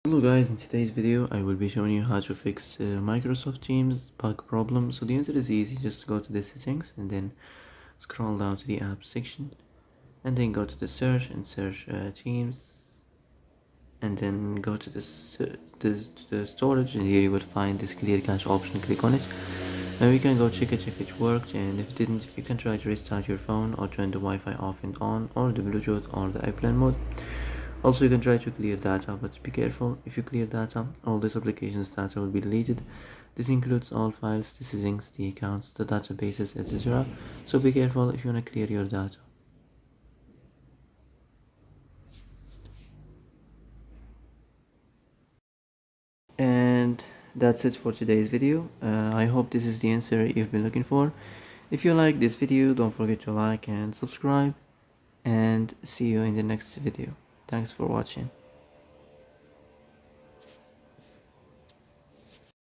Hello guys, in today's video I will be showing you how to fix Microsoft Teams bug problem. So the answer is easy, just go to the settings and then scroll down to the app section and then go to the search and search Teams and then go to the storage, and here you will find this clear cache option. Click on it. Now you can go check it if it worked, and if it didn't you can try to restart your phone or turn the Wi-Fi off and on, or the Bluetooth or the airplane mode. Also, you can try to clear data, but be careful. If you clear data, all this application's data will be deleted. This includes all files, the settings, the accounts, the databases, etc. So be careful if you want to clear your data. And that's it for today's video. I hope this is the answer you've been looking for. If you like this video, don't forget to like and subscribe, and see you in the next video. Thanks for watching.